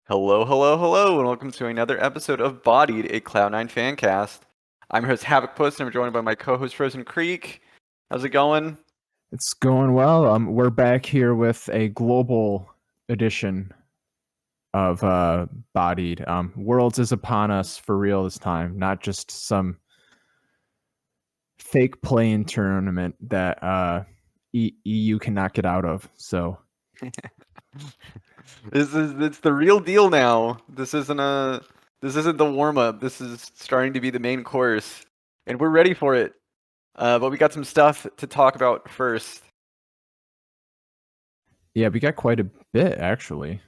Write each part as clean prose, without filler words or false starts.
Hello, hello, hello, and welcome to another episode of Bodied, a Cloud9 fancast. I'm your host, Havokpus, and I'm joined by my co-host, Frozencreek. How's it going? It's going well. We're back here with a global edition of Bodied. Worlds is upon us for real this time, not just some fake playing tournament that EU cannot get out of. So It's the real deal now. This isn't the warm-up. This is starting to be the main course, and we're ready for it. But we got some stuff to talk about first. yeah, we got quite a bit actually.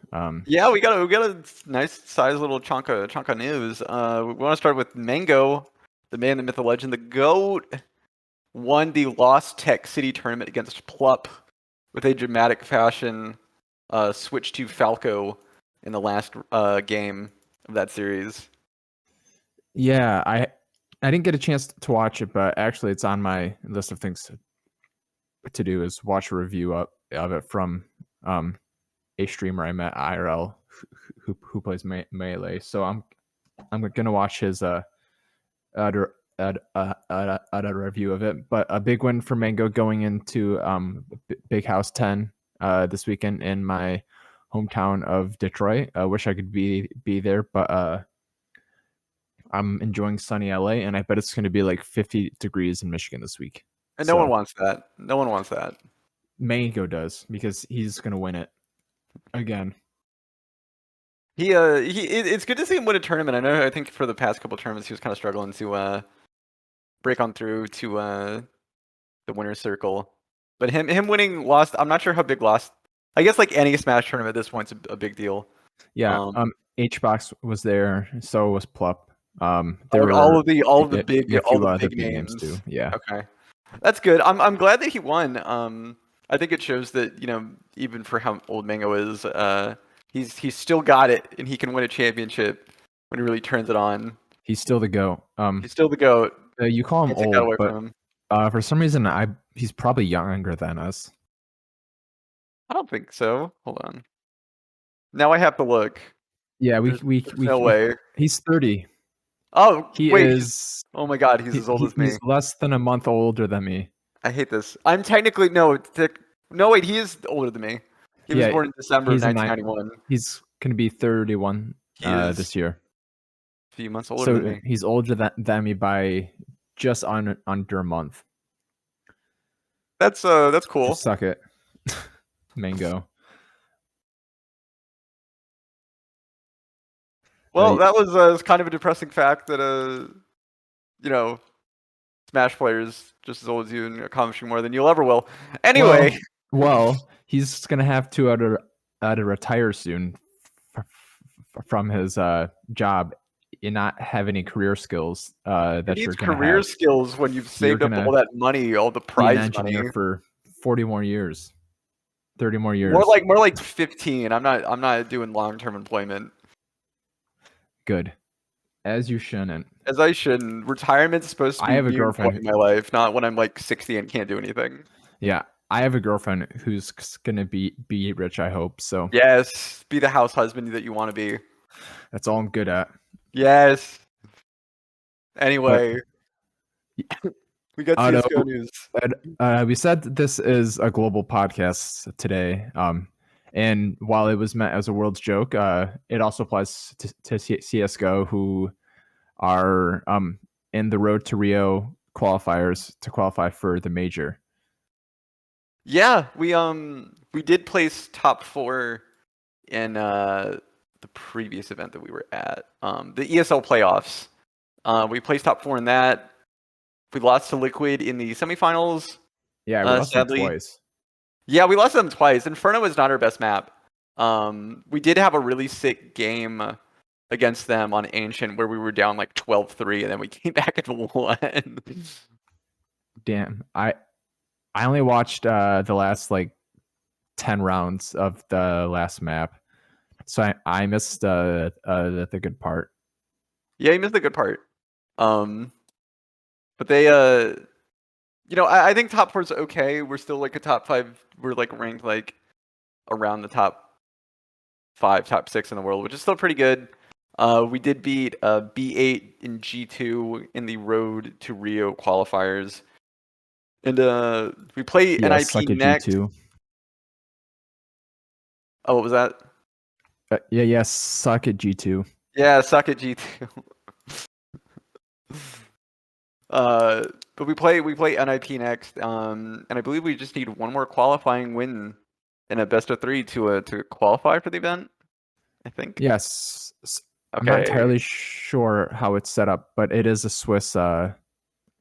Yeah, we got a nice size little chunk of news. We want to start with Mango, the man, the myth, the legend, the GOAT. Won the Lost Tech City tournament against Plup with a dramatic fashion. Switched to Falco in the last game of that series. Yeah, I didn't get a chance to watch it, but actually it's on my list of things to do is watch a review of it from a streamer I met IRL who plays Melee. So I'm gonna watch his a review of it. But a big win for Mango going into Big House 10 this weekend in my hometown of Detroit. I wish I could be there, but I'm enjoying sunny LA, and I bet it's going to be like 50 degrees in Michigan this week. And no one wants that. No one wants that. Mango does, because he's going to win it again. It's good to see him win a tournament. I think for the past couple tournaments he was kind of struggling to break on through to the winner's circle. But him winning Lost, I'm not sure how big Lost. I guess like any Smash tournament at this point's a big deal. Yeah, HBox was there, so was Plup. There were all of the big names too. Yeah. Okay, that's good. I'm glad that he won. I think it shows that even for how old Mango is, he's still got it, and he can win a championship when he really turns it on. He's still the GOAT. He's still the GOAT. You call him old, but for some reason he's probably younger than us. I don't think so. Hold on. Now I have to look. Yeah, we no way. He's 30. Oh, wait. Oh my God, he's as old as me. He's less than a month older than me. I hate this. I'm technically no. Wait, he is older than me. He was born in December of 1991. He's gonna be 31 this year. A few months older than me. He's older than me by just under a month. That's cool. Just suck it, Mango. Well, that was kind of a depressing fact that Smash players just as old as you and accomplishing more than you'll ever will. Anyway, well he's gonna have to retire soon from his job and not have any career skills. That you're gonna career skills when you've saved up all that money, all the prize money for 40 more years, 30 more years. More like 15. I'm not doing long-term employment. Good. As you shouldn't. As I shouldn't. Retirement's supposed to be I have a girlfriend in my life, not when I'm like 60 and can't do anything. Yeah, I have a girlfriend who's gonna be rich, I hope. So yes, be the house husband that you want to be. That's all I'm good at. Yes. Anyway, we got CS:GO news. We said this is a global podcast today. And while it was meant as a world's joke, it also applies to CS:GO, who are in the Road to Rio qualifiers to qualify for the major. Yeah, we did place top 4 in the previous event that we were at, the ESL playoffs. We placed top 4 in that. We lost to Liquid in the semifinals. Yeah, we lost them twice. Yeah, we lost them twice. Inferno is not our best map. We did have a really sick game against them on Ancient where we were down like 12-3 and then we came back and won. Damn, I only watched the last like 10 rounds of the last map, so I missed the good part. Yeah, you missed the good part. But they I think top 4 is okay. We're still like a top 5. We're like ranked like around the top 5, top 6 in the world, which is still pretty good. We did beat B8 in G2 in the Road to Rio qualifiers. And we play Yeah, NIP suck at next. G2. Oh, what was that? Yeah, suck at G2. Yeah, suck at G2. But we play NIP next, and I believe we just need one more qualifying win in a best of 3 to qualify for the event. I think. Yes, I'm not Okay. entirely sure how it's set up, but it is a Swiss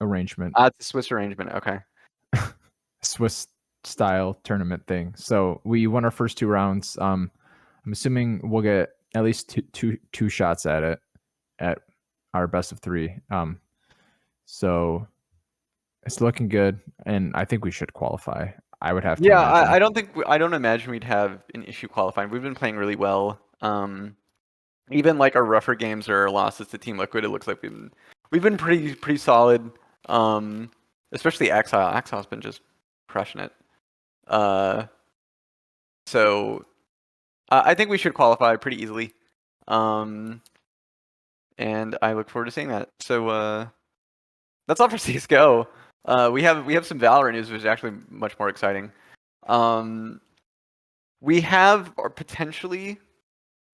arrangement, It's a Swiss arrangement. Okay. Swiss style tournament thing. So we won our first 2 rounds. I'm assuming we'll get at least two shots at it at our best of 3. So it's looking good, and I think we should qualify. I would have to Yeah, imagine. I don't imagine we'd have an issue qualifying. We've been playing really well. Even like our rougher games or our losses to Team Liquid, it looks like we've been pretty solid. Especially Exile. Exile's been just crushing it. So I think we should qualify pretty easily. And I look forward to seeing that. So that's all for CS:GO. We have some Valorant news, which is actually much more exciting. We have potentially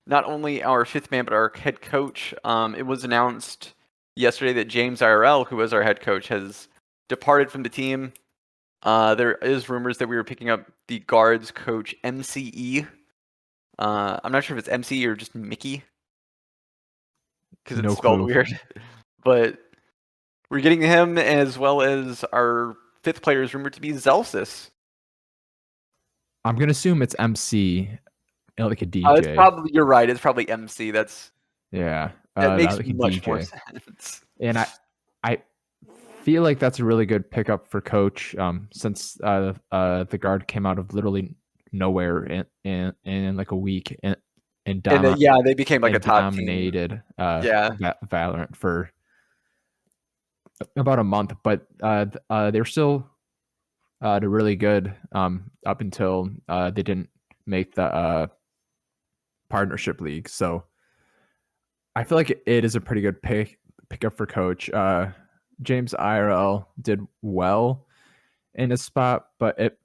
not only our 5th man, but our head coach. It was announced yesterday that James IRL, who was our head coach, has departed from the team. There is rumors that we were picking up the guards coach MCE. I'm not sure if it's MCE or just Mickey, because it's No spelled clue. weird. But we're getting him, as well as our 5th player is rumored to be Zelsis. I'm gonna assume it's MC, like a DJ. It's probably, you're right. It's probably MC. That makes like a much more DJ. sense. And I feel like that's a really good pickup for coach, since the guard came out of literally nowhere in like a week and Yeah, they became like a top team. dominated Yeah. Valorant for about a month, but they were still they're really good up until they didn't make the partnership league. So I feel like it is a pretty good pickup for coach. James IRL did well in his spot, but it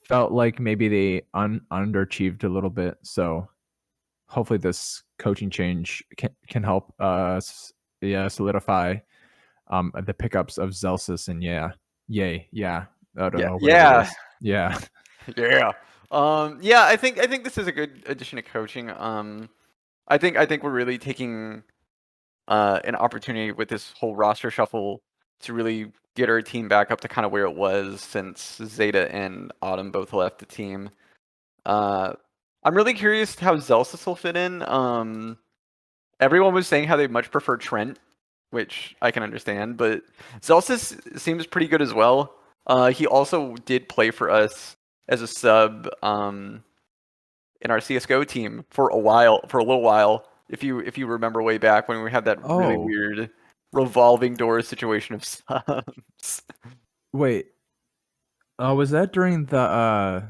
felt like maybe they underachieved a little bit. So hopefully this coaching change can help us solidify the pickups of Zelsis and I don't know whatever it is. Yeah. I think this is a good addition to coaching. I think we're really taking an opportunity with this whole roster shuffle to really get our team back up to kind of where it was since Zeta and Autumn both left the team. I'm really curious how Zelsis will fit in. Everyone was saying how they much prefer Trent, which I can understand, but Zelsis seems pretty good as well. He also did play for us as a sub in our CS:GO team for a little while. If you remember way back when we had that really weird revolving door situation of subs. Wait. Was that during the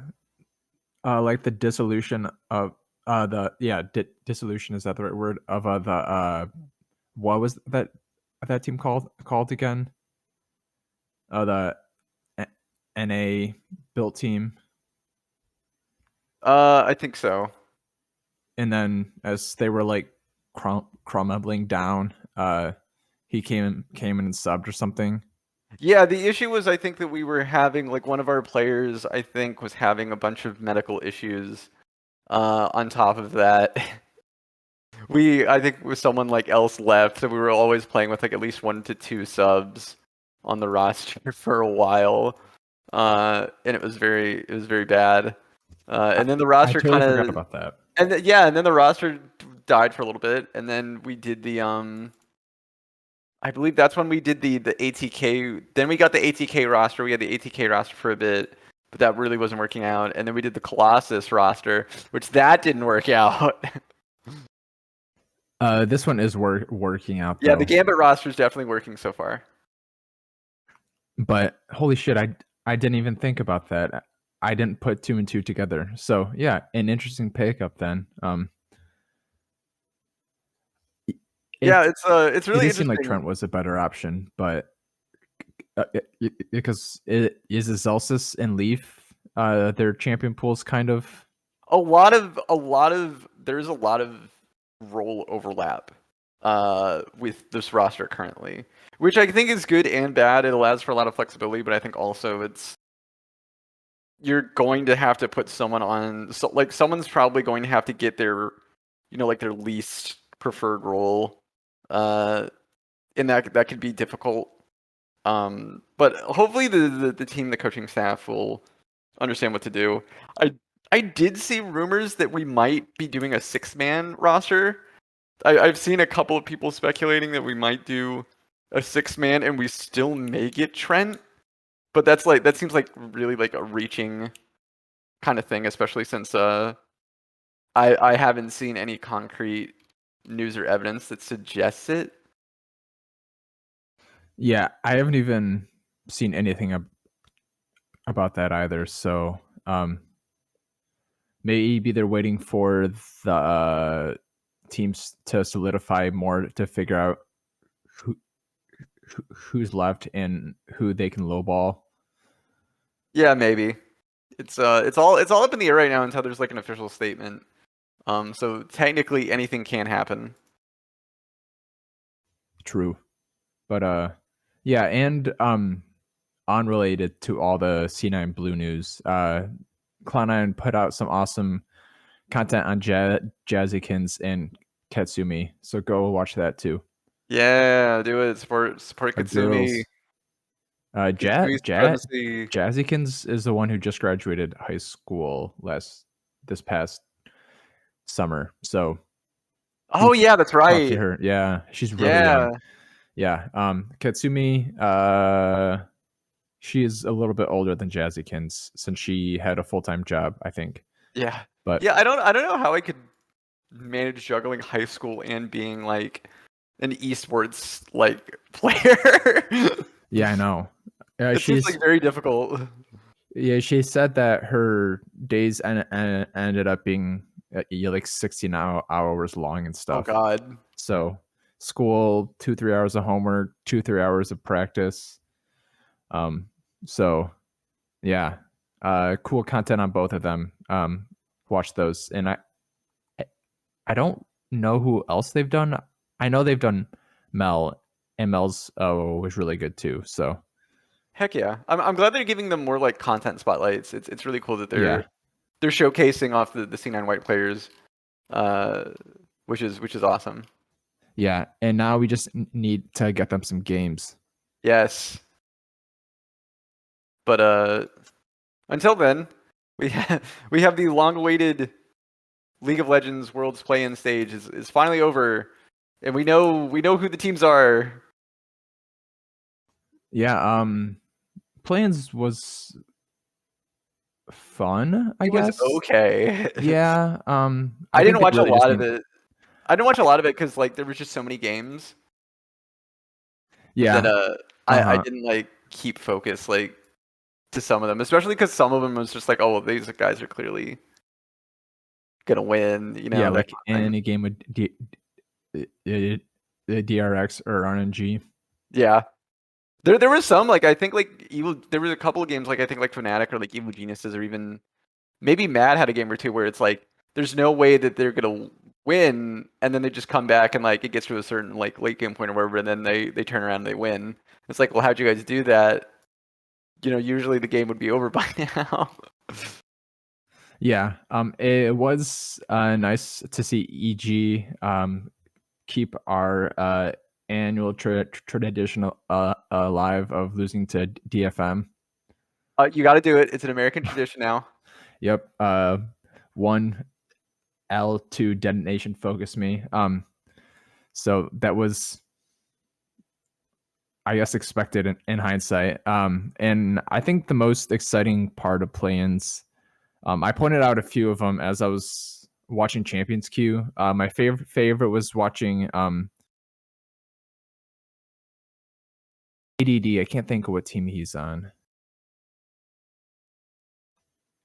like the dissolution of dissolution, is that the right word, of the what was that team called again? The NA built team. I think so. And then as they were like crumbling down, he came in and subbed or something. Yeah, the issue was, I think that we were having, like, one of our players, I think, was having a bunch of medical issues. On top of that, I think with someone like else left, so we were always playing with like at least 1 to 2 subs on the roster for a while, and it was very bad. And then the roster I totally kind forgot of, about that. and then the roster died for a little bit, and then we did the I believe that's when we did the ATK. Then we got the ATK roster. We had the ATK roster for a bit, but that really wasn't working out. And then we did the Colossus roster, which that didn't work out. This one is working out, though. Yeah, the Gambit roster is definitely working so far. But holy shit, I didn't even think about that. I didn't put 2 and 2 together. So yeah, an interesting pickup then. Yeah, it's It really did seem like interesting. Trent was a better option, but because is Zelsis and Leaf their champion pools kind of. There's a lot of role overlap with this roster currently, which I think is good and bad. It allows for a lot of flexibility, but I think also you're going to have to put someone on, so like someone's probably going to have to get their, like their least preferred role, and that could be difficult. But hopefully the team, the coaching staff will understand what to do. I did see rumors that we might be doing a 6-man roster. I've seen a couple of people speculating that we might do a 6-man and we still may get Trent, but that seems like really like a reaching kind of thing, especially since I haven't seen any concrete news or evidence that suggests it. Yeah, I haven't even seen anything about that either. So maybe they're waiting for the teams to solidify more to figure out who's left and who they can lowball. Yeah, maybe. It's all up in the air right now until there's like an official statement. So technically anything can happen. True. But yeah, and unrelated to all the C9 Blue news, Cloud9 put out some awesome content on Jazzykins and Katsumi, so go watch that too. Yeah, do it. Support Our Katsumi. girls. Katsumi supremacy. Jazzykins is the one who just graduated high school this past summer. So Oh yeah, that's talk to right. her. Yeah, she's really Yeah. young. Yeah. Katsumi, she is a little bit older than Jazzykins since she had a full-time job, I think. Yeah. But Yeah, I don't know how I could manage juggling high school and being like an esports like player. yeah, I know. It seems like very difficult. She said that her days ended up being like 16 hours long and Oh stuff. god. So school, 2-3 hours of homework, 2-3 hours of practice. So yeah, cool content on both of them. Watch those, and I don't know who else they've done. I know they've done Mel, and Mel's was really good too. So Heck yeah. I'm glad they're giving them more like content spotlights. It's really cool that yeah, they're showcasing off the C9 white players, uh, which is awesome. yeah, and now we just need to get them some games. Yes. But until then, we have the long-awaited League of Legends Worlds play-in stage is finally over, and we know who the teams are. Yeah, plans was fun, I It was guess. okay. Yeah, I I think didn't they watch a really just lot of need. it. I didn't watch a lot of it because like there was just so many games that Yeah, I didn't like keep focus like to some of them, especially because some of them was just like, oh well, these guys are clearly gonna win, yeah, that like kind of thing. any game with the DRX or RNG. Yeah. There was some like I think like evil. There was a couple of games like I think like Fnatic or like Evil Geniuses or even maybe Mad had a game or two where it's like there's no way that they're gonna win, and then they just come back and like it gets to a certain like late game point or whatever, and then they turn around and they win. It's like, well, how'd you guys do that? Usually the game would be over by now. Yeah, it was nice to see EG keep our annual tradition alive of losing to DFM. You got to do it. It's an American tradition now. Yep. One L2 detonation focused me. So that was, I guess, expected in hindsight. And I think the most exciting part of play-ins, I pointed out a few of them as I was watching Champions Queue. My favorite was watching ADD. I can't think of what team he's on.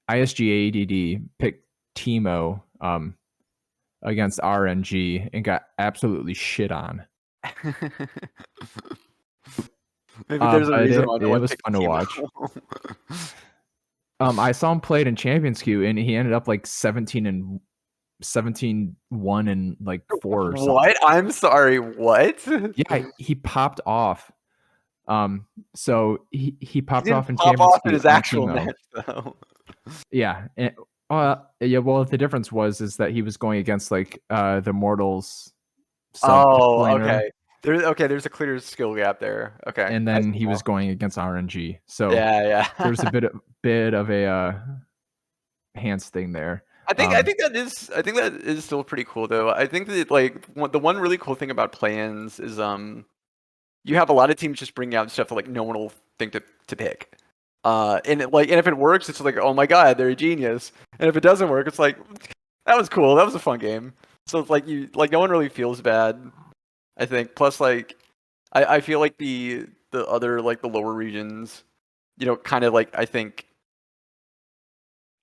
ISG ADD picked Timo against RNG and got absolutely shit on. Maybe there's a But reason why no it one was picked fun to Teemo. watch. I saw him play it in Champions Queue, and he ended up like 17-1 and like 4 or something. What? I'm sorry. What? Yeah, he popped off. So he popped He didn't off in pop Champions off in Queue his on actual Teemo. match though. Yeah, and, yeah. Well, the difference is that he was going against like the Mortals sub Oh, laner, okay. There's a clear skill gap there. Okay, and I then see he now. was going against RNG. So Yeah. there's a bit of a hands thing there. I think that is still pretty cool though. I think that like the one really cool thing about play-ins is you have a lot of teams just bringing out stuff that like no one will think to pick. And if it works, it's like, oh my god, they're a genius. And if it doesn't work, it's like, that was cool. That was a fun game. So it's like no one really feels bad, I think. Plus like I feel like the other like the lower regions, kind of like I think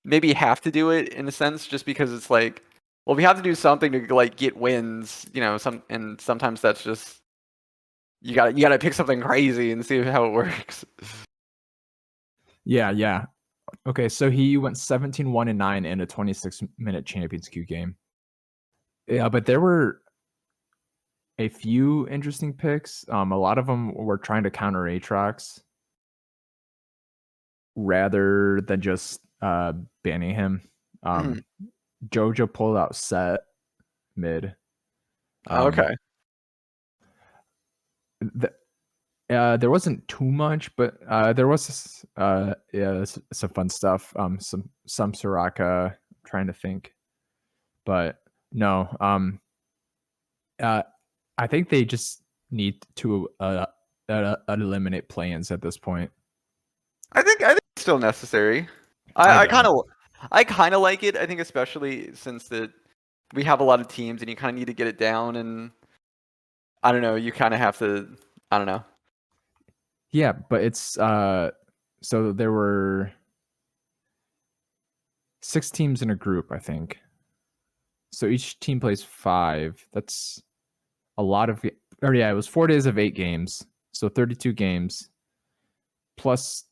maybe have to do it in a sense just because it's like, well, we have to do something to like get wins, and sometimes that's just you gotta pick something crazy and see how it works. Yeah. Okay, so he went 17-1-9 in a 26-minute Champions Queue game. Yeah, but there were a few interesting picks. A lot of them were trying to counter Aatrox rather than just banning him. Jojo pulled out Set mid. Okay. There wasn't too much, but there was some fun stuff. Some Soraka. I'm trying to think, but no. I think they just need to eliminate plans at this point. I think it's still necessary. I I don't. kind of like it. I think especially since we have a lot of teams and you kind of need to get it down, and I don't know, you kind of have to. I don't know. Yeah, but it's so there were 6 teams in a group, I think. So each team plays 5. That's a lot of, or yeah, it was 4 days of 8 games. So 32 games plus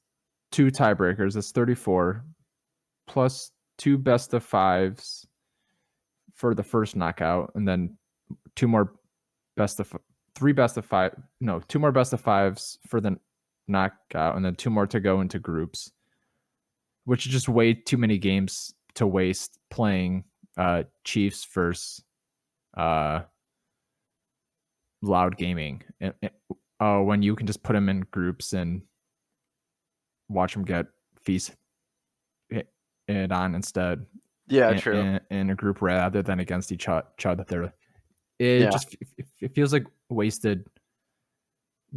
2 tiebreakers. That's 34 plus 2 best of 5s for the first knockout, and then 2 more best of 3 best of 5. No, 2 more best of 5s for the knockout, and then 2 more to go into groups, which is just way too many games to waste playing Chiefs versus Loud Gaming. When you can just put them in groups and watch them get feast it on instead. Yeah, true. In a group rather than against each other. Yeah. It feels like wasted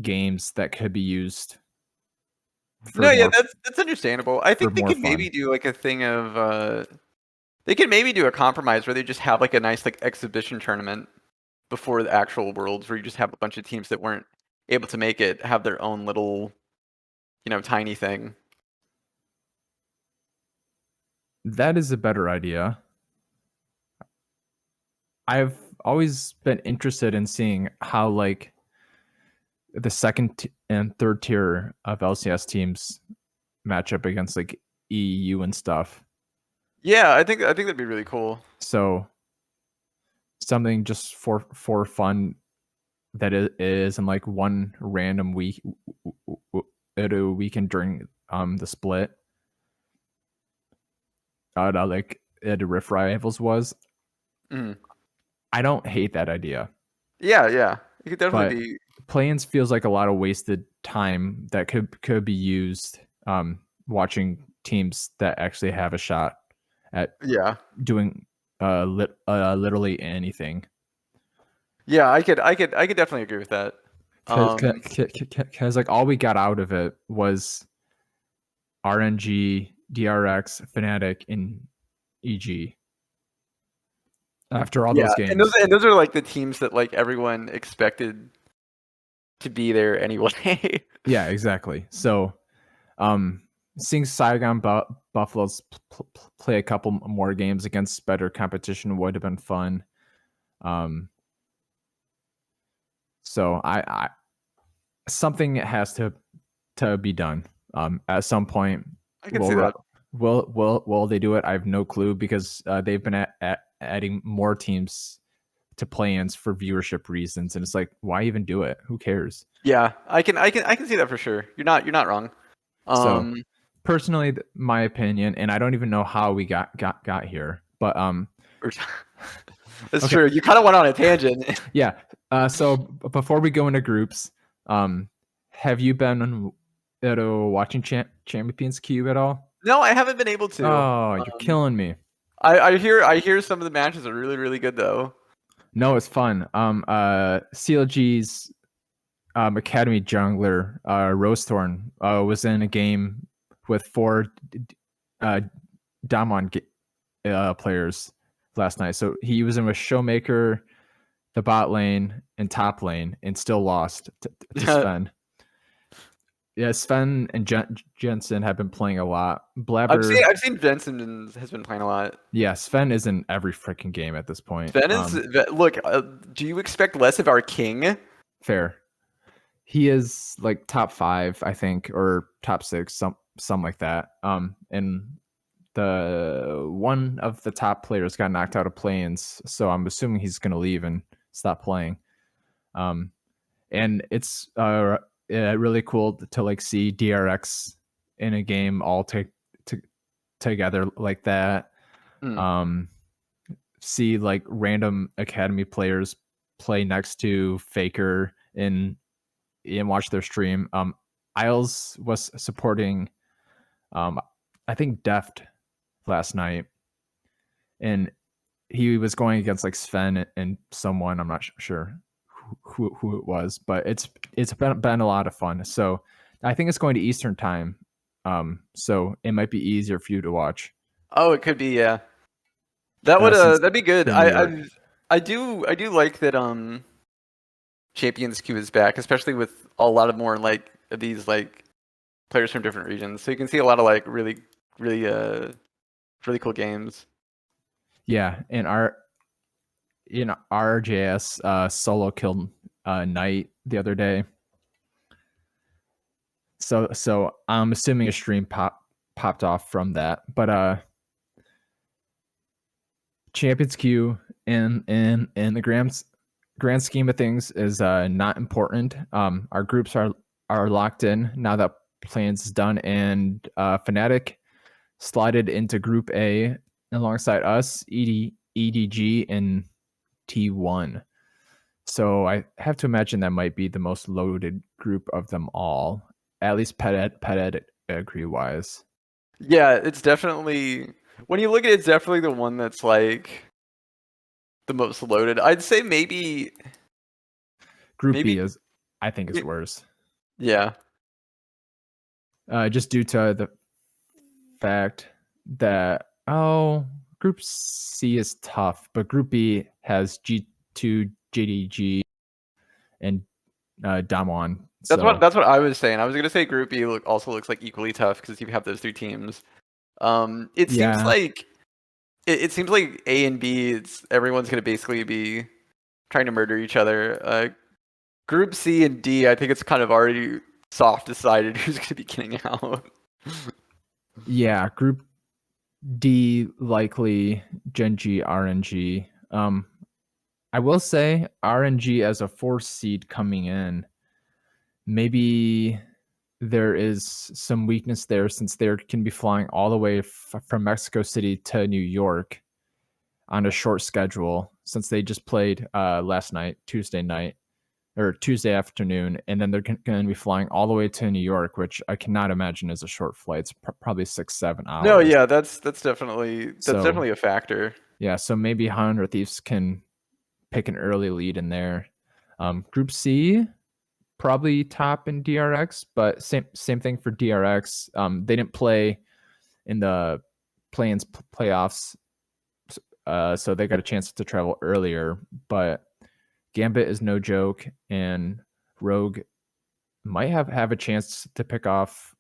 games that could be used for No, yeah, more, that's understandable. I for think they more could maybe fun. do like a thing of they could maybe do a compromise where they just have like a nice like exhibition tournament before the actual worlds where you just have a bunch of teams that weren't able to make it have their own little, tiny thing. That is a better idea. I've always been interested in seeing how like the second and third tier of LCS teams match up against like EU and stuff. Yeah, I think that'd be really cool. So something just for fun that is in like one random week at a weekend during the split. Like the Rift Rivals was. Mhm. I don't hate that idea, Yeah. It could definitely but be. play-ins feels like a lot of wasted time that could be used watching teams that actually have a shot at Yeah. doing literally anything. Yeah, I could definitely agree with that. Because like all we got out of it was RNG, DRX, Fnatic, and EG. After all Yeah, those games, and those are like the teams that like everyone expected to be there anyway. yeah, exactly. So, seeing Saigon Buffaloes play a couple more games against better competition would have been fun. So I something has to be done. At some point, I can see that. will they do it? I have no clue because they've been adding more teams to play-ins for viewership reasons, and it's like, why even do it? Who cares? Yeah, I can see that for sure. You're not wrong. So personally, my opinion, and I don't even know how we got here, but that's okay. true. You kind of went on a tangent. Yeah. So before we go into groups, have you been watching Champions Cube at all? No, I haven't been able to. Oh, you're killing me. I hear some of the matches are really good though. No, it's fun. CLG's Academy jungler Rosethorn was in a game with 4 Damon players last night. So he was in with Showmaker, the bot lane, and top lane, and still lost to Sven. Yeah, Sven and Jensen have been playing a lot. Blabber, I've seen Jensen has been playing a lot. Yeah, Sven is in every freaking game at this point. Sven is look. Do you expect less of our king? Fair. He is like top 5, I think, or top 6, some like that. And the one of the top players got knocked out of play-ins, so I'm assuming he's going to leave and stop playing. And it's really cool to like see DRX in a game all together like that. See like random academy players play next to Faker and watch their stream. Isles was supporting I think Deft last night, and he was going against like Sven and someone, I'm not sure who it was, but it's been a lot of fun. So I think it's going to Eastern time, so it might be easier for you to watch. Oh, it could be, yeah. That would that'd be good. I do like that Champions Queue is back, especially with a lot of more like these like players from different regions. So you can see a lot of like really cool games. Yeah, and RJS solo killed Knight the other day. So I'm assuming a stream popped off from that. But Champions Queue in the grand scheme of things is not important. Our groups are locked in now that plans is done, and Fnatic slotted into Group A alongside us, EDG, and T1. So I have to imagine that might be the most loaded group of them all, at least pedigree wise. Yeah, it's definitely, when you look at it, it's definitely the one that's like the most loaded. I'd say maybe Group B is, I think, is worse. Yeah. Just due to the fact that Group C is tough, but Group B has G2, JDG, and Damwon. That's what I was saying. I was gonna say Group B also looks like equally tough because you have those 3 teams. It seems like it seems like A and B, everyone's gonna basically be trying to murder each other. Group C and D, I think it's kind of already soft decided who's gonna be getting out. Yeah, Group D likely Gen.G, RNG. I will say RNG as a 4 seed coming in, maybe there is some weakness there since they can be flying all the way from Mexico City to New York on a short schedule, since they just played last night, Tuesday night, or Tuesday afternoon, and then they're going to be flying all the way to New York, which I cannot imagine is a short flight. It's probably 6-7 hours. No, yeah, that's definitely a factor. Yeah, so maybe 100 Thieves can pick an early lead in there. Group C, probably top in DRX, but same thing for DRX. They didn't play in the play-ins playoffs, so they got a chance to travel earlier, but Gambit is no joke, and Rogue might have a chance to pick off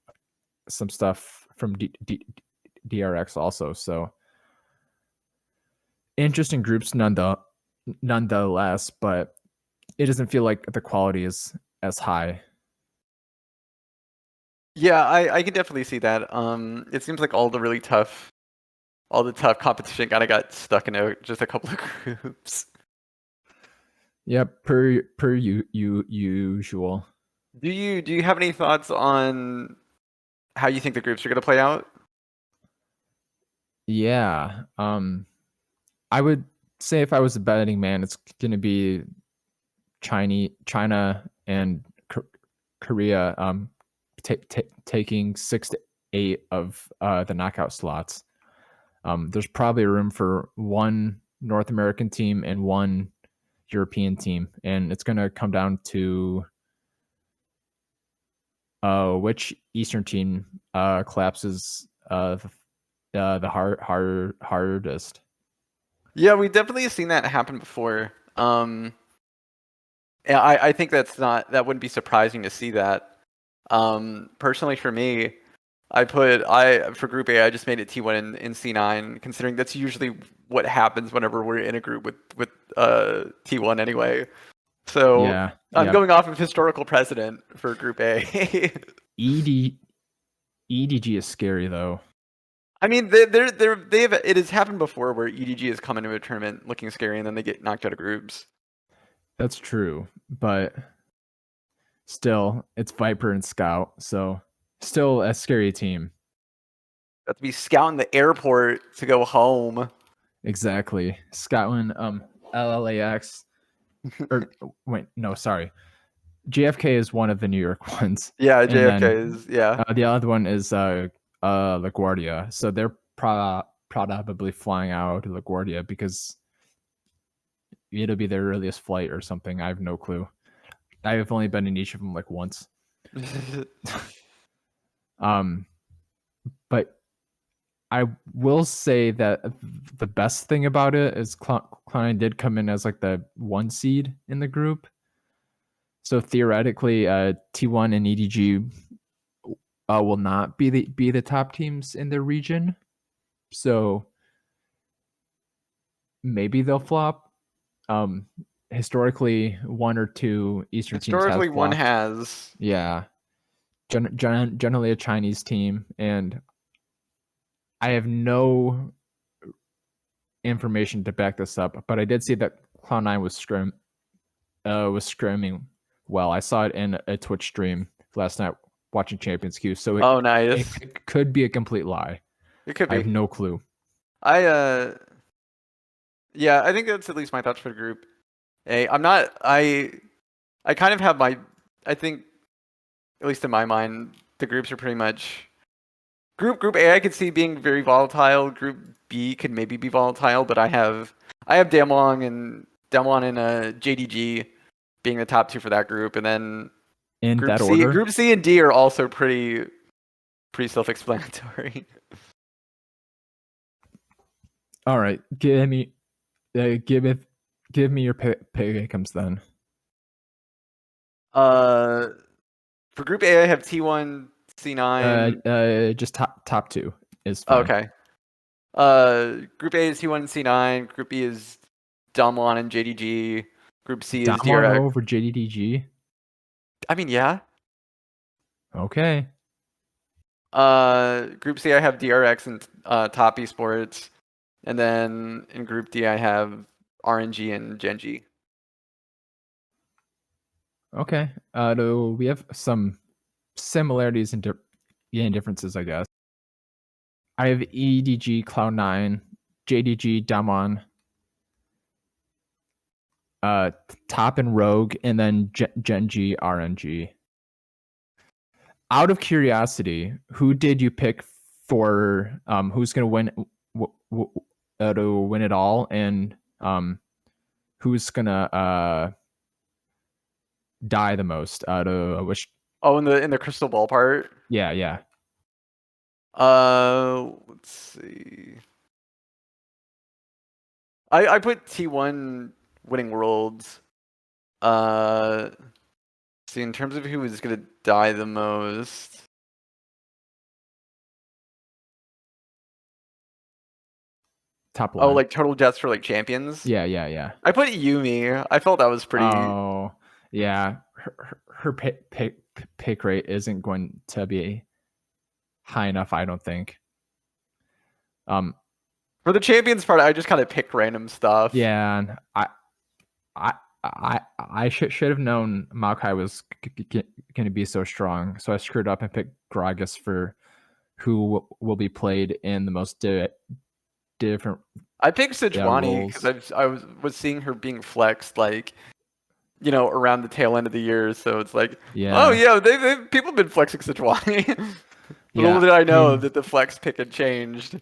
some stuff from DRX also. So interesting groups nonetheless, but it doesn't feel like the quality is as high. Yeah, I can definitely see that. It seems like all the tough competition kind of got stuck in just a couple of groups. Yeah, usual. Do you have any thoughts on how you think the groups are gonna play out? Yeah. I would say if I was a betting man, it's going to be China and Korea taking 6 to 8 of the knockout slots. There's probably room for one North American team and one European team, and it's going to come down to which Eastern team collapses the hardest. Yeah, we've definitely seen that happen before. Yeah, I think that wouldn't be surprising to see that. Personally, for me, for Group A, I just made it T1 in C9, considering that's usually what happens whenever we're in a group with T1 anyway. So Yeah, I'm going off of historical precedent for Group A. EDG is scary though. I mean, it has happened before where EDG has come into a tournament looking scary and then they get knocked out of groups. That's true, but still, it's Viper and Scout, so still a scary team. Got to be scouting the airport to go home. Exactly, Scotland, LLAX, or wait, no, sorry, JFK is one of the New York ones. Yeah, and JFK then, is the other one is LaGuardia. So they're probably flying out to LaGuardia because it'll be their earliest flight or something. I have no clue. I have only been in each of them like once. But I will say that the best thing about it is Cloud9 did come in as like the 1 seed in the group. So theoretically, T1 and EDG will not be the top teams in their region. So maybe they'll flop. Historically, 1 or 2 Eastern teams has Historically, one flopped. has. Yeah. Generally a Chinese team, and I have no information to back this up, but I did see that Cloud9 was scrimming well. I saw it in a Twitch stream last night watching Champions Queue, so Oh, nice. it could be a complete lie. It could I have be. no clue. Yeah, I think that's at least my thoughts for Group A. I kind of have I think, at least in my mind, the groups are pretty much Group A. I could see being very volatile. Group B could maybe be volatile, but I have Damwon and JDG being the top 2 for that group, and then In that order, Group C and D are also pretty self-explanatory. all right. Give me your pick'ems then. For Group A, I have T1, C9. Just top 2 is fine. Okay. Group A is T1 and C9. Group B is Damwon and JDG. Group C is Damwon DRX. over JDDG. I mean, yeah. Okay. Group C, I have DRX and Top Esports, and then in Group D, I have RNG and Genji. Okay. We have some similarities and differences, I guess. I have EDG, Cloud9, JDG, Damwon, Top and Rogue, and then Genji, RNG. Out of curiosity, who did you pick for who's going to win it all, and who's going to die the most out of which? Oh, in the crystal ball part. Yeah. Let's see. I put T1 winning worlds. See, in terms of who is gonna die the most. top Oh, 11. like total deaths for like champions. Yeah. I put Yumi. I felt that was pretty. Oh, yeah. Her pick rate isn't going to be high enough, I don't think. For the champions part, I just kind of picked random stuff. Yeah, and I should have known Maokai was going to be so strong, so I screwed up and picked Gragas for who will be played in the most different. I picked Sejuani roles. because I was seeing her being flexed like, around the tail end of the year. So it's like, oh yeah, people have been flexing Sejuani. But little did I know that the flex pick had changed.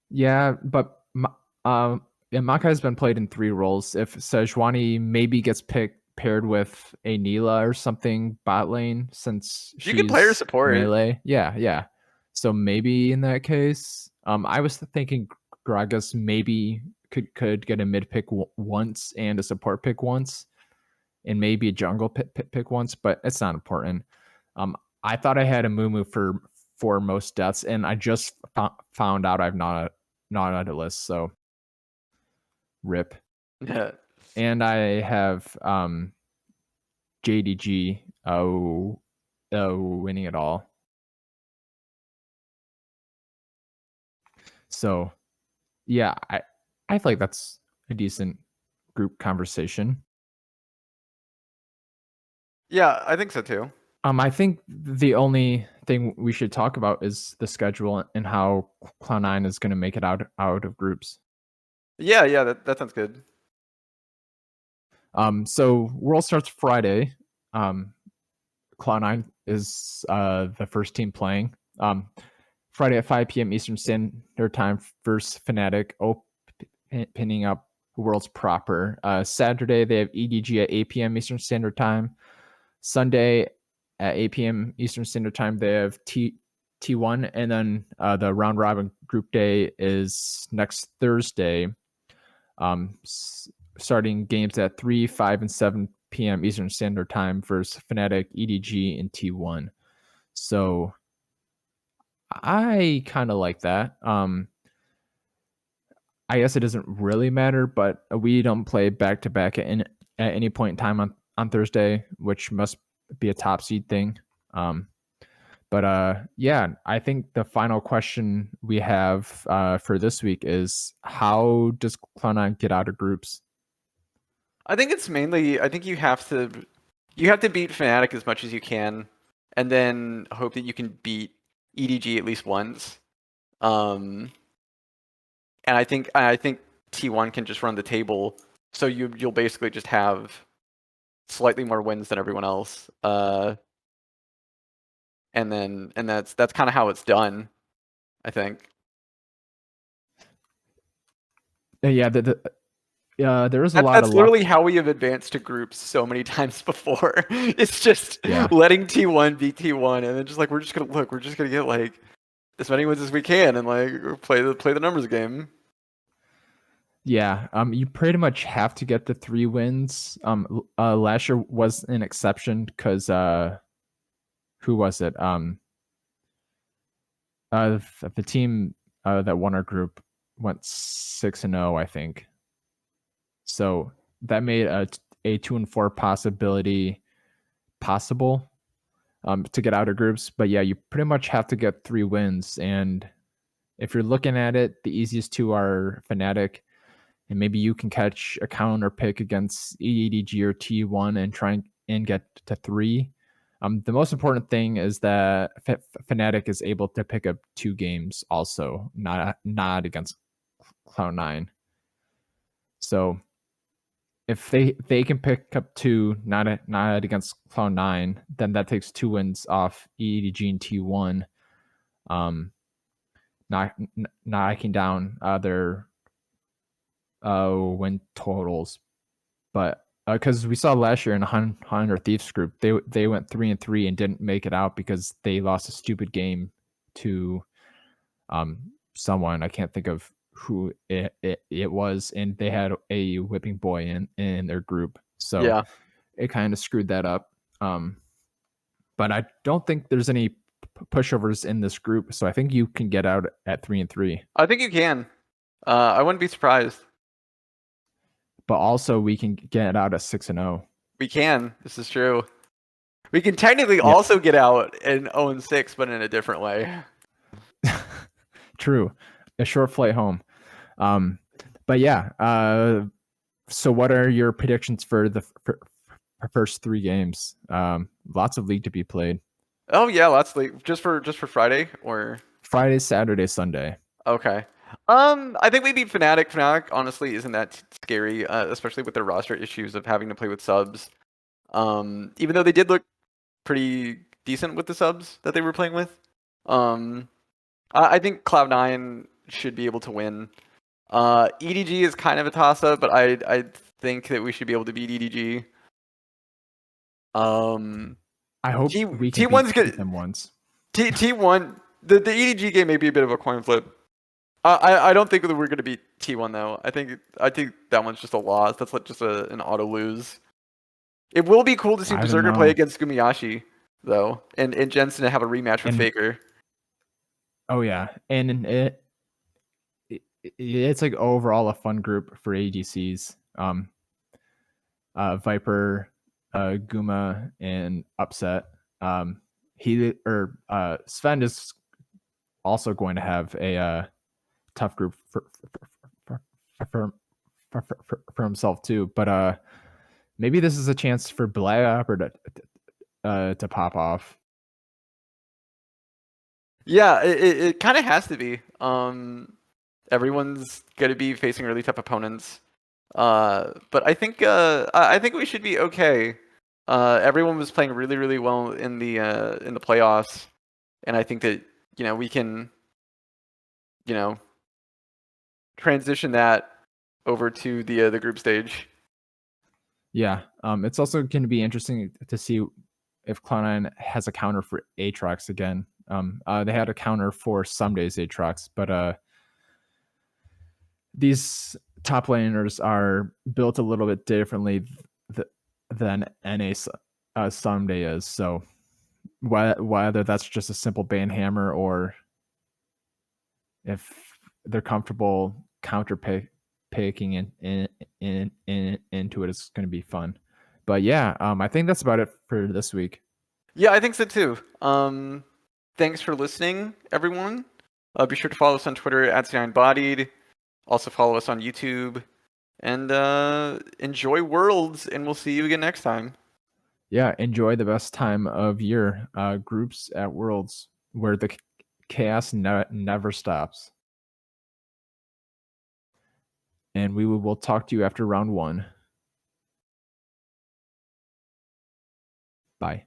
Yeah, but Makai has been played in 3 roles. If Sejuani maybe gets paired with a Neela or something bot lane, since you can play her support melee. Yeah. So maybe in that case, I was thinking Gragas maybe could get a mid pick once and a support pick once, and maybe a jungle pick once, but it's not important. I thought I had a Mumu for most deaths, and I just found out I've not on the list, so rip. Yeah. And I have JDG winning it all. So yeah, I feel like that's a decent group conversation. Yeah, I think so too. I think the only thing we should talk about is the schedule and how Cloud9 is going to make it out of groups. Yeah, that sounds good. So World starts Friday. Cloud9 is the first team playing. Friday at 5 p.m. Eastern Standard Time versus Fnatic, opening up Worlds proper. Saturday they have EDG at 8 p.m. Eastern Standard Time. Sunday at 8 p.m. Eastern Standard Time they have T1, and then the round robin group day is next Thursday. Starting games at 3, 5, and 7 p.m. Eastern Standard Time versus Fnatic, EDG, and T1. So I kind of like that. I guess it doesn't really matter, but we don't play back to back at any point in time on Thursday, which must be a top seed thing. But yeah, I think the final question we have for this week is, how does Cloud9 get out of groups? I think it's mainly, I think you have to beat Fnatic as much as you can, and then hope that you can beat EDG at least once. And I think T1 can just run the table, so you'll basically just have slightly more wins than everyone else. And that's kind of how it's done, I think. Yeah, there is a lot That's of literally luck. how we have advanced to groups so many times before. It's just Yeah. letting T1 beat T1, and then just like we're just gonna get like as many wins as we can, and like play the numbers game. Yeah, you pretty much have to get the 3 wins. Last year was an exception because who was it? The team that won our group went 6-0, I think. So that made a 2-4 possibility possible to get out of groups. But yeah, you pretty much have to get 3 wins, and if you're looking at it, the easiest 2 are Fnatic, and maybe you can catch a counter pick against EDG or T1 and try and get to 3. The most important thing is that Fnatic is able to pick up 2 games also, not against Cloud9. So if they can pick up 2, not against Cloud9, then that takes 2 wins off EDG and T1. Knocking down their win totals. But because we saw last year in the Hunter Thieves group, they went 3-3 and didn't make it out because they lost a stupid game to someone. I can't think of who it was, and they had a whipping boy in their group, so Yeah, it kind of screwed that up. But I don't think there's any pushovers in this group, so I think you can get out at 3-3. I think you can. I wouldn't be surprised. But also, we can get out at 6-0. We can. This is true. We can technically Yeah. also get out in 0-6, but in a different way. True. A short flight home. But yeah. So what are your predictions for the first 3 games? Lots of league to be played. Oh yeah, lots of just for Friday or Friday, Saturday, Sunday. okay. I think we beat Fnatic. Fnatic honestly isn't that scary, especially with their roster issues of having to play with subs. Even though they did look pretty decent with the subs that they were playing with. I think Cloud9 should be able to win. EDG is kind of a toss-up, but I think that we should be able to beat EDG. I hope we can T1's beat good. them once. T1, the EDG game may be a bit of a coin flip. I don't think that we're gonna beat T1 though. I think that one's just a loss. That's like just an auto lose. It will be cool to see I don't Berserker play know. against Gumiyashi though, and Jensen to have a rematch with Faker. Oh yeah, and it's like overall a fun group for ADCs. Viper, Guma, and Upset. Sven is also going to have a tough group for himself too. But maybe this is a chance for Blabber to pop off. Yeah, it kind of has to be. Everyone's going to be facing really tough opponents. But I think we should be okay. Everyone was playing really, really well in the playoffs, and I think that we can transition that over to the group stage. Yeah, it's also going to be interesting to see if Cloud9 has a counter for Aatrox again. They had a counter for some days Aatrox, but these top laners are built a little bit differently than NA Someday is. So whether that's just a simple ban hammer or if they're comfortable counter picking into it, it's going to be fun. But yeah, I think that's about it for this week. Yeah, I think so too. Thanks for listening, everyone. Be sure to follow us on Twitter at Bodied. Also follow us on YouTube. And enjoy Worlds, and we'll see you again next time. Yeah, enjoy the best time of your groups at Worlds, where the chaos never stops. And we will talk to you after round 1. Bye.